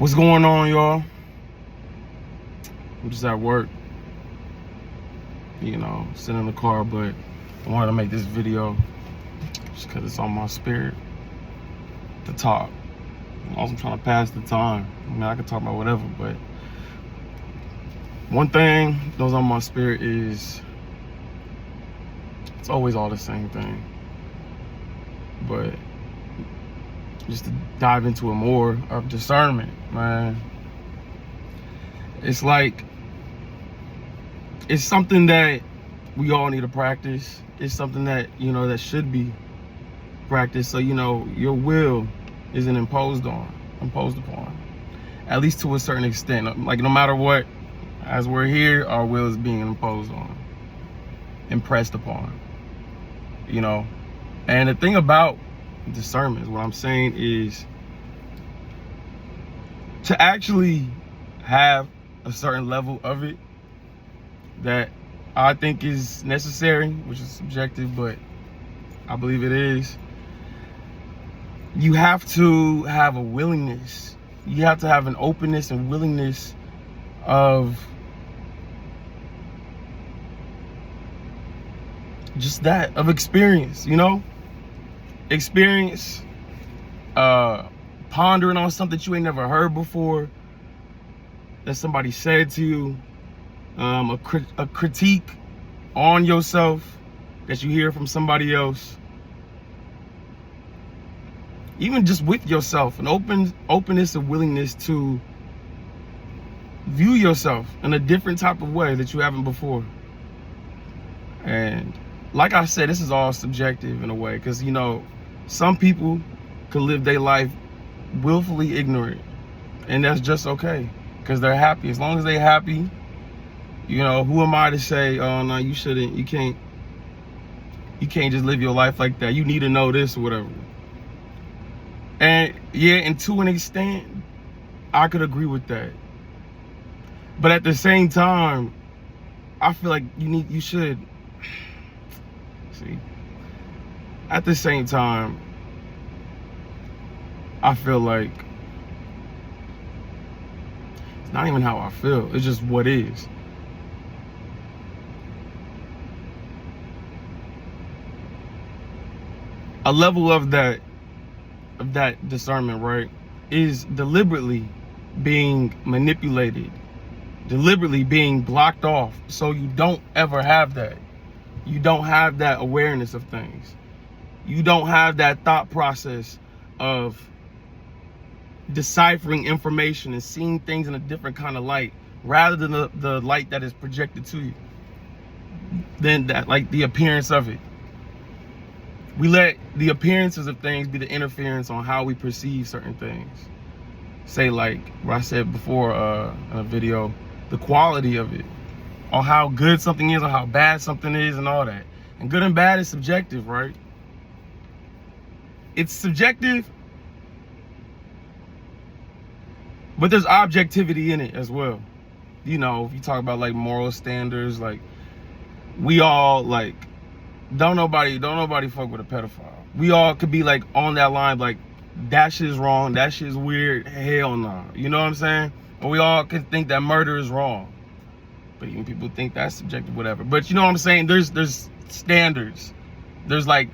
What's going on, y'all? I'm just at work, sitting in the car, but I wanted to make this video just because it's on my spirit to talk. I'm trying to pass the time. I can talk about whatever, but one thing that was on my spirit is it's always all the same thing. But just to dive into it more of discernment, man. It's like, it's something that we all need to practice. It's something that, that should be practiced. So, your will isn't imposed upon, at least to a certain extent. Like, no matter what, as we're here, our will is being imposed on, impressed upon, And the thing about discernment, what I'm saying is to actually have a certain level of it that I think is necessary, which is subjective, but I believe it is. You have to have a willingness. You have to have an openness and willingness of just that, of experience, experience, pondering on something that you ain't never heard before, that somebody said to you, a critique on yourself that you hear from somebody else, even just with yourself, an openness and willingness to view yourself in a different type of way that you haven't before. And like I said, this is all subjective in a way, because some people can live their life willfully ignorant, and that's just okay, because they're happy. As long as they're happy, who am I to say, oh no, you shouldn't, you can't just live your life like that. You need to know this or whatever. And yeah, and to an extent, I could agree with that. But at the same time, I feel like you should see. At the same time, I feel like it's not even how I feel. It's just what is. A level of that discernment, right, is deliberately being manipulated, deliberately being blocked off, so you don't ever have that. You don't have that awareness of things. You don't have that thought process of deciphering information and seeing things in a different kind of light, rather than the light that is projected to you, than that, like the appearance of it. We let the appearances of things be the interference on how we perceive certain things. Say, like what I said before in a video, the quality of it, on how good something is, or how bad something is, and all that. And good and bad is subjective, right? It's subjective, but there's objectivity in it as well. If you talk about like moral standards, like we all like, don't nobody fuck with a pedophile. We all could be like on that line, like that shit is wrong, that shit is weird, hell no. You know what I'm saying? And we all could think that murder is wrong. But even people think that's subjective, whatever. But you know what I'm saying? There's standards. There's like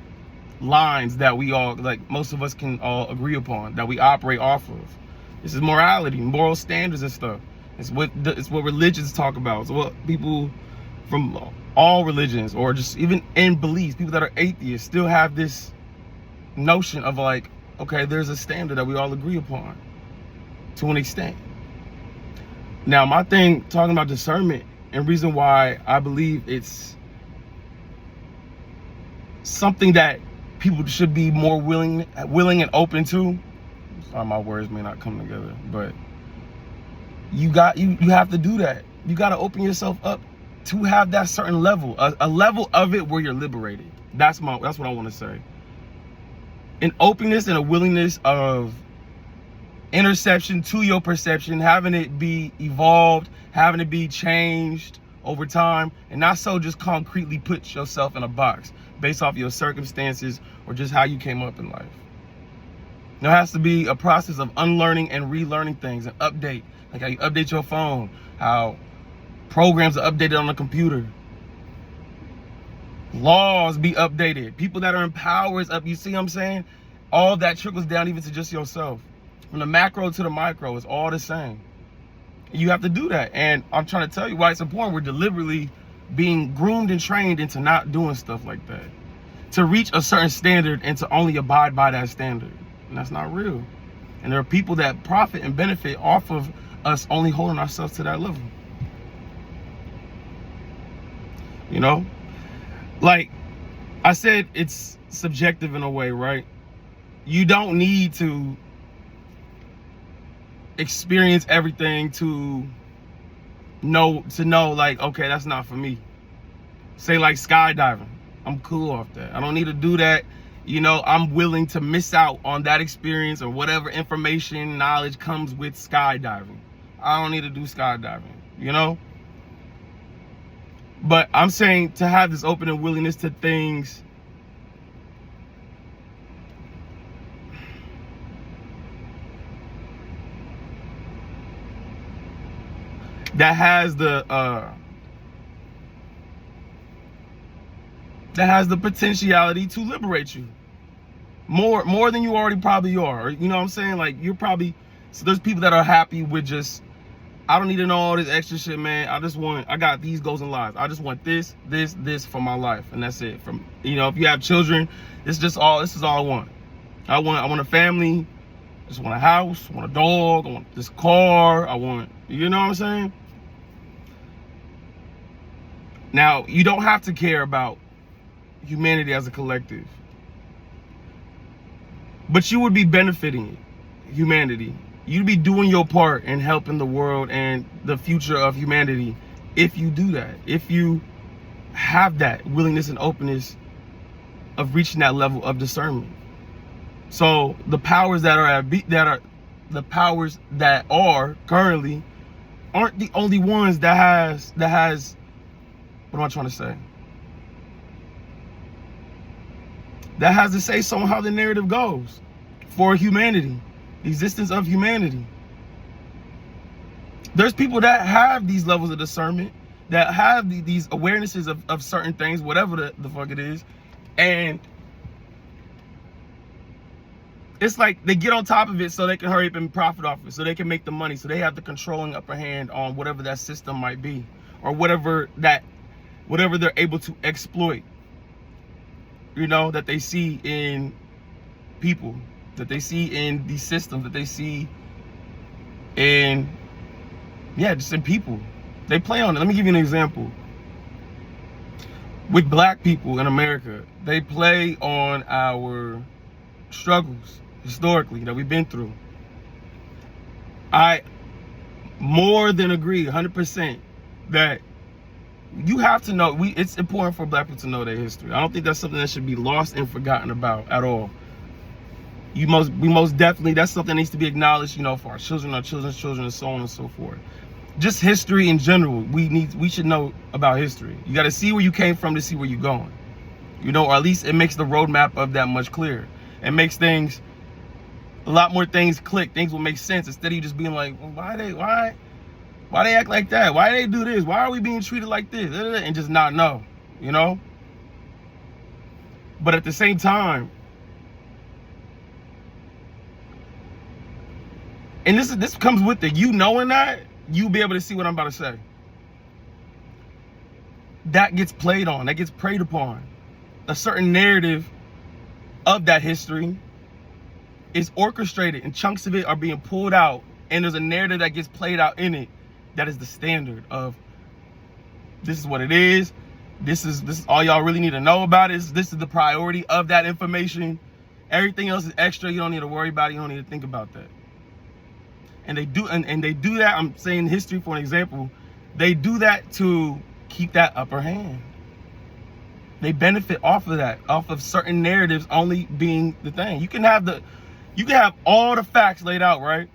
lines that we all, like most of us can all agree upon, that we operate off of. This is morality, moral standards and stuff. It's what religions talk about. It's what people from all religions, or just even in beliefs, people that are atheists, still have this notion of like, okay, there's a standard that we all agree upon to an extent. Now, my thing talking about discernment, and reason why I believe it's something that people should be more willing and open to. Sorry, my words may not come together, but you have to do that. You got to open yourself up to have that certain level, a level of it where you're liberated. That's what I want to say. An openness and a willingness of interception to your perception, having it be evolved, having it be changed over time, and not so just concretely put yourself in a box based off your circumstances or just how you came up in life. There has to be a process of unlearning and relearning things and update. Like how you update your phone, how programs are updated on the computer. Laws be updated. People that are in power is up. You see what I'm saying? All that trickles down even to just yourself. From the macro to the micro, it's all the same. You have to do that. And I'm trying to tell you why it's important. We're deliberately being groomed and trained into not doing stuff like that. To reach a certain standard and to only abide by that standard. And that's not real. And there are people that profit and benefit off of us only holding ourselves to that level. You know? Like I said, it's subjective in a way, right? You don't need to experience everything to know like, okay, that's not for me. Say like skydiving. I'm cool off that. I don't need to do that. You know, I'm willing to miss out on that experience or whatever information, knowledge comes with skydiving. I don't need to do skydiving, you know? But I'm saying to have this open and willingness to things that has the potentiality to liberate you more than you already probably are. You know what I'm saying? Like you're probably, so there's people that are happy with just, I don't need to know all this extra shit, man. I got these goals in life. I just want this for my life, and that's it. From, you know, if you have children, this is all I want. I want a family. I just want a house. I want a dog. I want this car. I want, you know what I'm saying? Now, you don't have to care about humanity as a collective, but you would be benefiting humanity. You'd be doing your part in helping the world and the future of humanity if you do that. If you have that willingness and openness of reaching that level of discernment. So the powers that are currently aren't the only ones that has what am I trying to say? That has to say so on how the narrative goes for humanity. The existence of humanity. There's people that have these levels of discernment, that have these awarenesses of certain things, whatever the fuck it is, and it's like they get on top of it so they can hurry up and profit off it, so they can make the money, so they have the controlling upper hand on whatever that system might be, or whatever they're able to exploit, you know, that they see in people, that they see in these systems, that they see in, just in people. They play on it. Let me give you an example. With black people in America, they play on our struggles historically that we've been through. I more than agree 100% that you have to know, it's important for black people to know their history. I don't think that's something that should be lost and forgotten about at all. We most definitely, that's something that needs to be acknowledged, you know, for our children, our children's children, and so on and so forth. Just history in general, we should know about history. You got to see where you came from to see where you're going, you know, or at least it makes the roadmap of that much clearer. It makes things, a lot more things click. Things will make sense instead of you just being like, well, why they act like that? Why they do this? Why are we being treated like this? And just not know, you know. But at the same time, and this comes with it, you knowing that, you'll be able to see what I'm about to say. That gets played on, that gets preyed upon. A certain narrative of that history is orchestrated, and chunks of it are being pulled out, and there's a narrative that gets played out in it that is the standard of, this is what it is, this is all y'all really need to know about it. This is the priority of that information. Everything else is extra. You don't need to worry about it. You don't need to think about that. And they do, and they do that. I'm saying history for an example. They do that to keep that upper hand. They benefit off of that, off of certain narratives only being the thing. You can have all the facts laid out, right?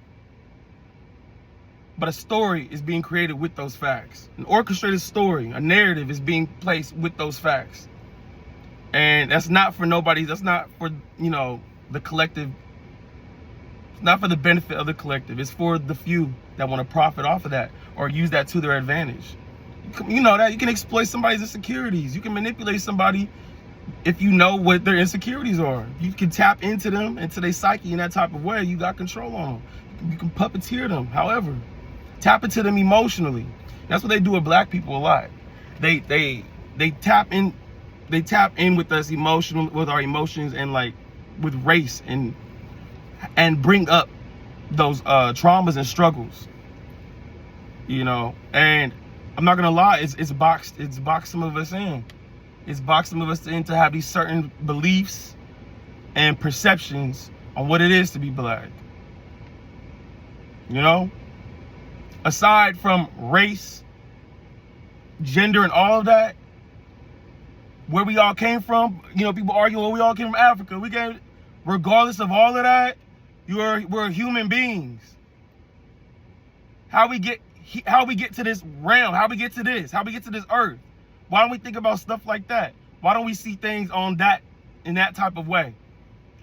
But a story is being created with those facts. An orchestrated story, a narrative is being placed with those facts. And that's not for nobody, that's not for, you know, the collective not for the benefit of the collective. It's for the few that want to profit off of that or use that to their advantage. You know that you can exploit somebody's insecurities. You can manipulate somebody if you know what their insecurities are. You can tap into them, into their psyche in that type of way. You got control on them. You can puppeteer them. However, tap into them emotionally. That's what they do with black people a lot. They tap in with us emotional, with our emotions, and like with race, and bring up those traumas and struggles. You know, and I'm not gonna lie, it's boxed some of us in. It's boxed some of us in to have these certain beliefs and perceptions on what it is to be black. You know? Aside from race, gender, and all of that, where we all came from, you know, people argue, well, we all came from Africa. Regardless of all of that, we're human beings. How we get to this realm, how we get to this earth. Why don't we think about stuff like that? Why don't we see things in that type of way,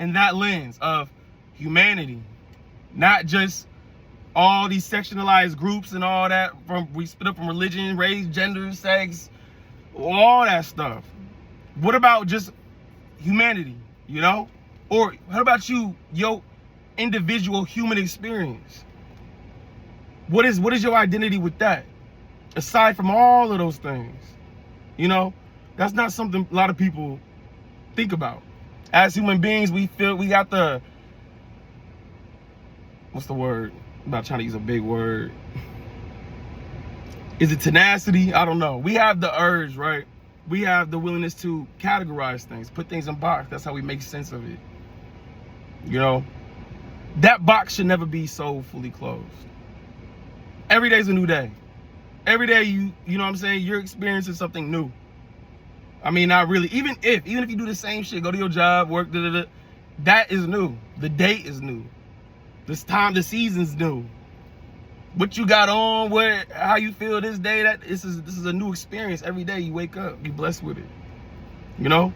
in that lens of humanity, not just all these sectionalized groups and all that. We split up from religion, race, gender, sex, all that stuff. What about just humanity, you know? Or what about your individual human experience? What is your identity with that? Aside from all of those things. You know, that's not something a lot of people think about. As human beings, we feel we got the, what's the word? I'm not trying to use a big word. Is it tenacity? I don't know. We have the urge, right? We have the willingness to categorize things, put things in box. That's how we make sense of it. You know, that box should never be so fully closed. Every day's a new day. Every day you know what I'm saying, you're experiencing something new. I mean, not really. Even if you do the same shit, go to your job, work, that is new. The date is new. This time, the season's new. What you got on, how you feel this day, this is a new experience. Every day you wake up, you blessed with it. You know?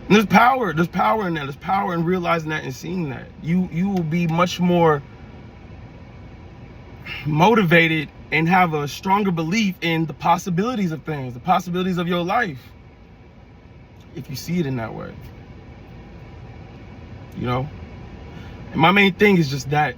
And there's power in that. There's power in realizing that and seeing that. You will be much more motivated and have a stronger belief in the possibilities of things, the possibilities of your life, if you see it in that way. You know? And my main thing is just that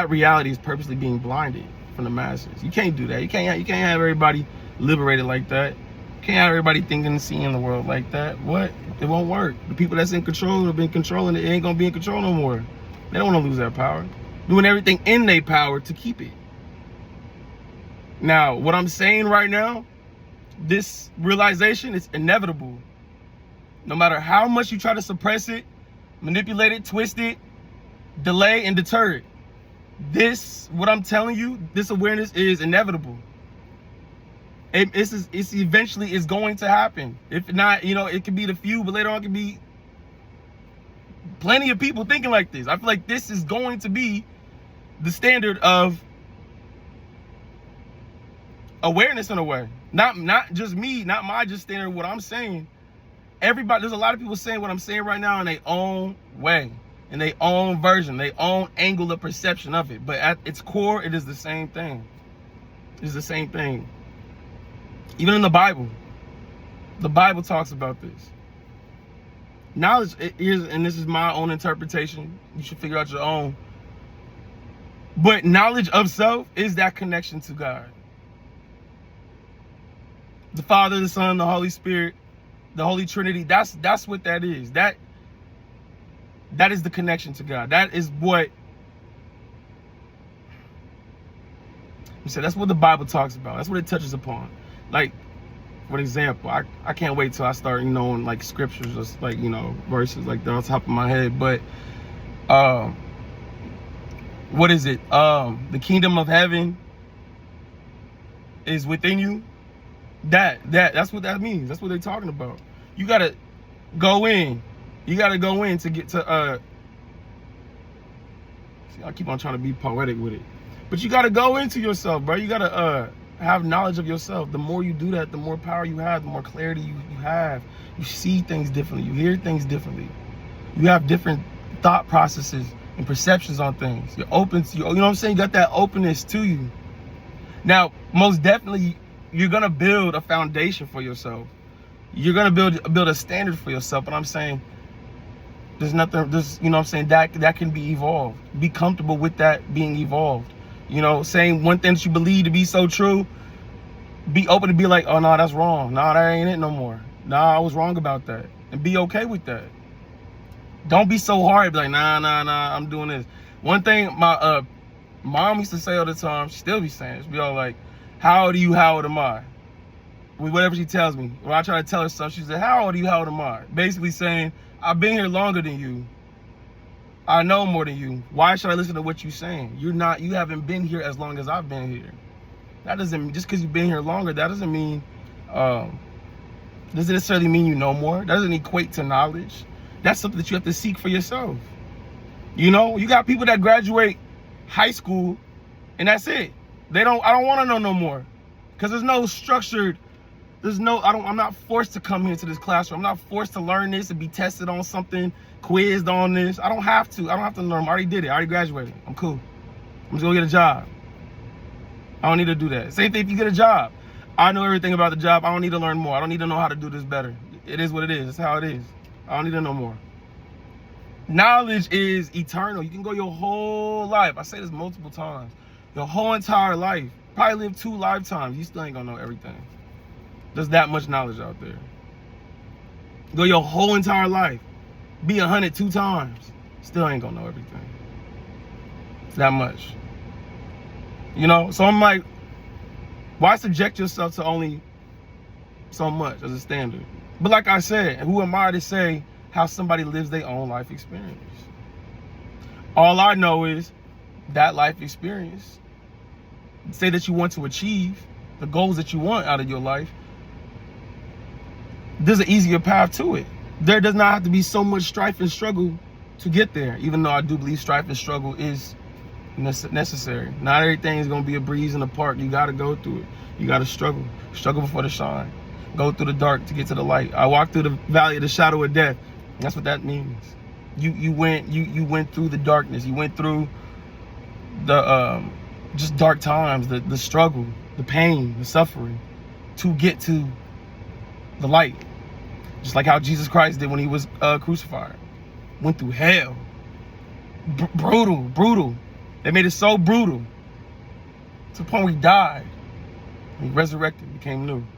reality is purposely being blinded from the masses. You can't do that. You can't have everybody liberated like that. You can't have everybody thinking and seeing the world like that. What? It won't work. The people that's in control have been controlling it. It ain't gonna be in control no more. They don't want to lose that power. Doing everything in their power to keep it. Now, what I'm saying right now, this realization is inevitable. No matter how much you try to suppress it, manipulate it, twist it, delay, and deter it. What I'm telling you, this awareness is inevitable. It's eventually is going to happen. If not, you know, it could be the few, but later on it could be plenty of people thinking like this. I feel like this is going to be the standard of awareness in a way. Not just me, not my just standard of what I'm saying. Everybody, there's a lot of people saying what I'm saying right now in their own way, in their own version, their own angle of perception of it. But at its core, it is the same thing. It's the same thing. Even in the Bible talks about this. Knowledge is, and this is my own interpretation, you should figure out your own. But knowledge of self is that connection to God. The Father, the Son, the Holy Spirit, the Holy Trinity, that's what that is. That is the connection to God. That is what that's what the Bible talks about. That's what it touches upon. Like, for example, I can't wait till I start, knowing like scriptures, just like, verses like that on top of my head. But what is it? The kingdom of heaven is within you. That's what that means. That's what they're talking about. You gotta go in. You gotta go in to get to see, I keep on trying to be poetic with it. But you gotta go into yourself, bro. You gotta have knowledge of yourself. The more you do that, the more power you have, the more clarity you have. You see things differently. You hear things differently. You have different thought processes and perceptions on things. You're open to, you know what I'm saying? You got that openness to you. Now, most definitely, you're gonna build a foundation for yourself. You're gonna build a standard for yourself. But I'm saying, there's nothing, you know what I'm saying, that can be evolved. Be comfortable with that being evolved. You know, saying one thing that you believe to be so true, be open to be like, oh no, that's wrong. No, that ain't it no more. No, I was wrong about that. And be okay with that. Don't be so hard, be like, nah, I'm doing this. One thing my mom used to say all the time, she still be saying, she be all like, how old are you, how old am I? Whatever she tells me. When I try to tell her stuff, she said, how old are you, how old am I? Basically saying, I've been here longer than you. I know more than you. Why should I listen to what you're saying? You haven't been here as long as I've been here. That doesn't, just because you've been here longer, that doesn't mean, doesn't necessarily mean you know more. That doesn't equate to knowledge. That's something that you have to seek for yourself. You know, you got people that graduate high school and that's it. I don't want to know no more. Because there's no structured, I'm not forced to come here to this classroom. I'm not forced to learn this and be tested on something, quizzed on this. I don't have to learn. I already did it. I already graduated. I'm cool. I'm just gonna get a job. I don't need to do that. Same thing if you get a job. I know everything about the job. I don't need to learn more. I don't need to know how to do this better. It is what it is. It's how it is. I don't need to know more. Knowledge is eternal. You can go your whole life. I say this multiple times. Your whole entire life. Probably live 2 lifetimes. You still ain't gonna know everything. There's that much knowledge out there. Go your whole entire life. Be 100 2 times. Still ain't gonna know everything. It's that much. You know? So I'm like, why subject yourself to only so much as a standard? But like I said, who am I to say how somebody lives their own life experience? All I know is that life experience. Say that you want to achieve the goals that you want out of your life. There's an easier path to it. There does not have to be so much strife and struggle to get there, even though I do believe strife and struggle is necessary. Not everything is going to be a breeze in the park. You got to go through it. You got to struggle. Struggle before the shine. Go through the dark to get to the light. I walked through the valley of the shadow of death. That's what that means. You went through the darkness. You went through the just dark times, the struggle, the pain, the suffering to get to the light. Just like how Jesus Christ did when he was crucified. Went through hell. Brutal. They made it so brutal to the point where he died. He resurrected, became new.